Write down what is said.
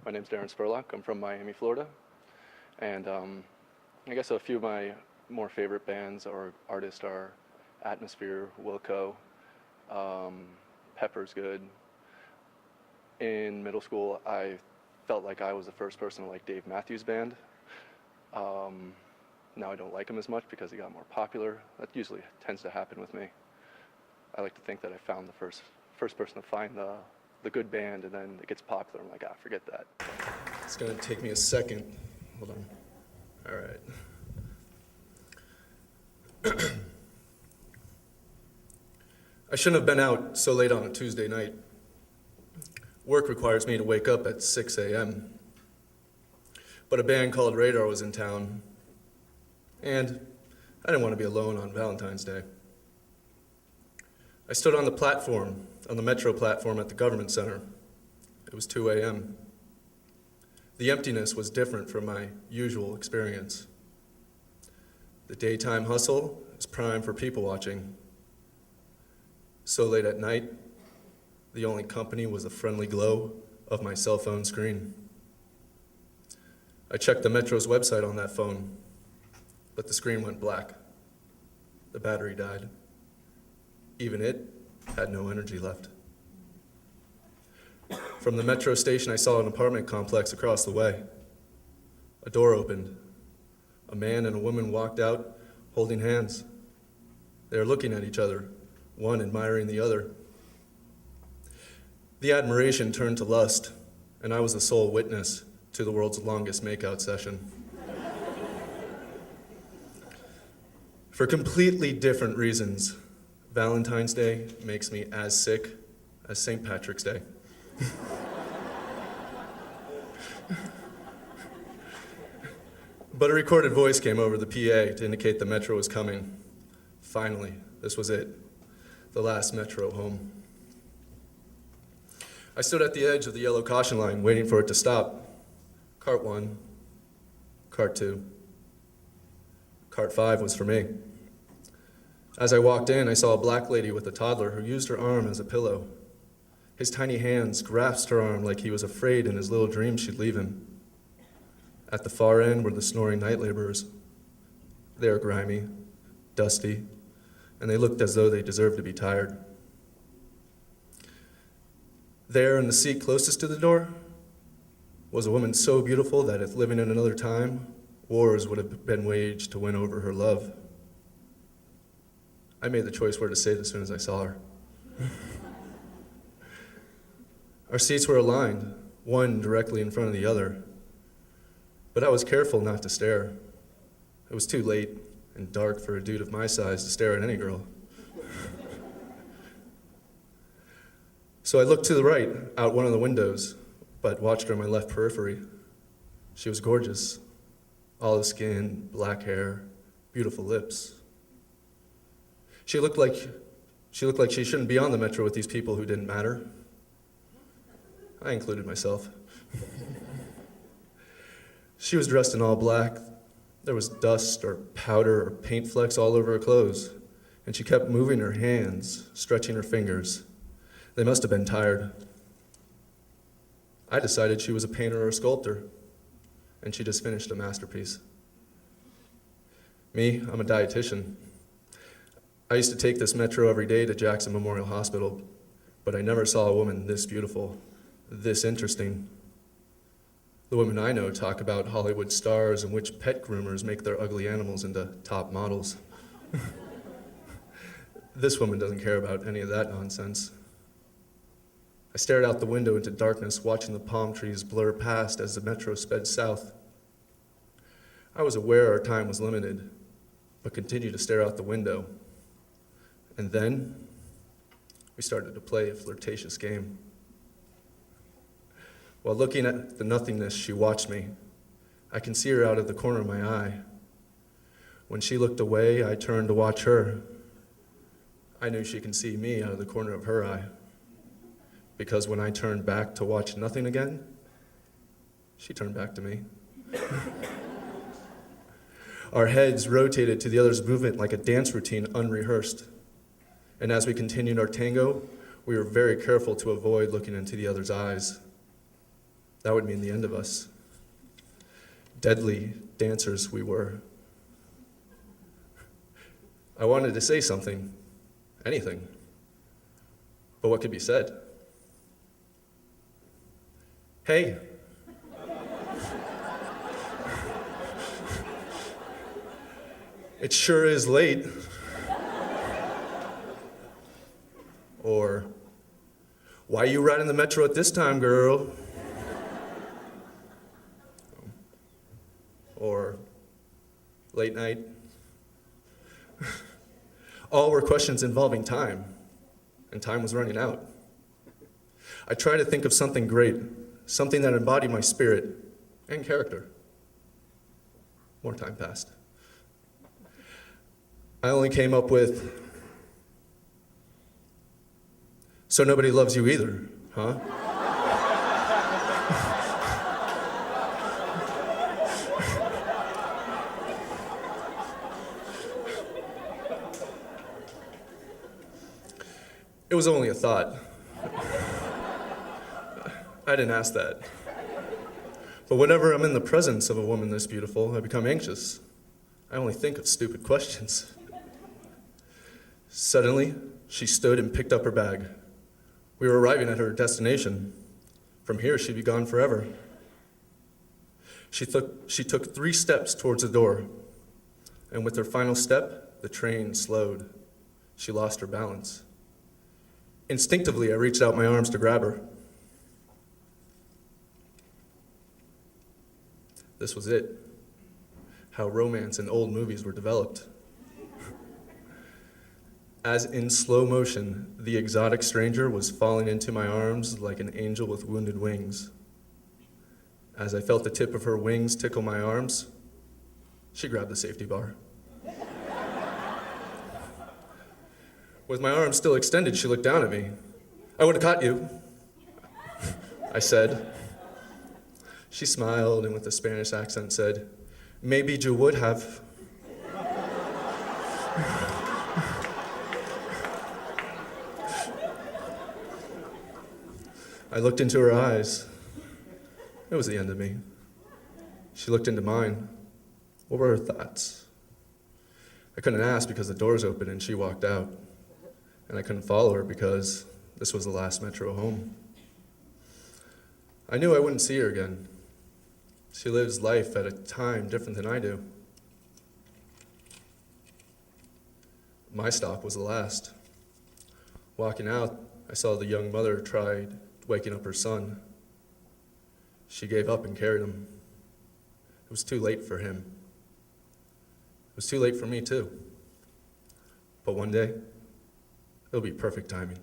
My name's Darin Spurlock. I'm from Miami, Florida. And I guess a few of my more favorite bands or artists are Atmosphere, Wilco, Pepper's good. In middle school, I felt like I was the first person to like Dave Matthews Band. Now I don't like him as much because he got more popular. That usually tends to happen with me. I like to think that I found the first person to find the good band, and then it gets popular. I'm like, forget that. It's gonna take me a second. Hold on. All right. I shouldn't have been out so late on a Tuesday night. Work requires me to wake up at 6 a.m. But a band called Radar was in town, and I didn't want to be alone on Valentine's Day. I stood on the metro platform at the government center. It was 2 a.m. The emptiness was different from my usual experience. The daytime hustle is prime for people watching. So late at night, the only company was the friendly glow of my cell phone screen. I checked the Metro's website on that phone, but the screen went black. The battery died. Even it had no energy left. From the Metro station, I saw an apartment complex across the way. A door opened. A man and a woman walked out, holding hands. They were looking at each other, one admiring the other. The admiration turned to lust, and I was the sole witness to the world's longest makeout session. For completely different reasons, Valentine's Day makes me as sick as St. Patrick's Day. But a recorded voice came over the PA to indicate the Metro was coming. Finally, this was it, the last Metro home. I stood at the edge of the yellow caution line, waiting for it to stop. Cart 1, Cart 2, Cart 5 was for me. As I walked in, I saw a black lady with a toddler who used her arm as a pillow. His tiny hands grasped her arm like he was afraid in his little dream she'd leave him. At the far end were the snoring night laborers. They were grimy, dusty, and they looked as though they deserved to be tired. There in the seat closest to the door was a woman so beautiful that if living in another time, wars would have been waged to win over her love. I made the choice where to sit as soon as I saw her. Our seats were aligned, one directly in front of the other, but I was careful not to stare. It was too late and dark for a dude of my size to stare at any girl. So I looked to the right, out one of the windows, but watched her in my left periphery. She was gorgeous. Olive skin, black hair, beautiful lips. She looked like she shouldn't be on the Metro with these people who didn't matter. I included myself. She was dressed in all black. There was dust or powder or paint flecks all over her clothes, and she kept moving her hands, stretching her fingers. They must have been tired. I decided she was a painter or a sculptor, and she just finished a masterpiece. Me, I'm a dietitian. I used to take this Metro every day to Jackson Memorial Hospital, but I never saw a woman this beautiful, this interesting. The women I know talk about Hollywood stars and which pet groomers make their ugly animals into top models. This woman doesn't care about any of that nonsense. I stared out the window into darkness, watching the palm trees blur past as the Metro sped south. I was aware our time was limited, but continued to stare out the window. And then, we started to play a flirtatious game. While looking at the nothingness, she watched me. I can see her out of the corner of my eye. When she looked away, I turned to watch her. I knew she can see me out of the corner of her eye. Because when I turned back to watch nothing again, she turned back to me. Our heads rotated to the other's movement like a dance routine unrehearsed. And as we continued our tango, we were very careful to avoid looking into the other's eyes. That would mean the end of us. Deadly dancers we were. I wanted to say something, anything, but what could be said? Hey. It sure is late. Or, why you riding the metro at this time, girl? Or, late night. All were questions involving time, and time was running out. I tried to think of something great, something that embodied my spirit and character. More time passed. I only came up with, so nobody loves you either, huh? It was only a thought. I didn't ask that. But whenever I'm in the presence of a woman this beautiful, I become anxious. I only think of stupid questions. Suddenly, she stood and picked up her bag. We were arriving at her destination. From here, she'd be gone forever. She took 3 steps towards the door, and with her final step, the train slowed. She lost her balance. Instinctively, I reached out my arms to grab her. This was it, how romance in old movies were developed. As in slow motion, the exotic stranger was falling into my arms like an angel with wounded wings. As I felt the tip of her wings tickle my arms, she grabbed the safety bar. With my arms still extended, she looked down at me. I would have caught you, I said. She smiled and with a Spanish accent said, maybe you would have. I looked into her eyes. It was the end of me. She looked into mine. What were her thoughts? I couldn't ask because the doors opened and she walked out. And I couldn't follow her because this was the last metro home. I knew I wouldn't see her again. She lives life at a time different than I do. My stop was the last. Walking out, I saw the young mother try waking up her son. She gave up and carried him. It was too late for him. It was too late for me too. But one day, it'll be perfect timing.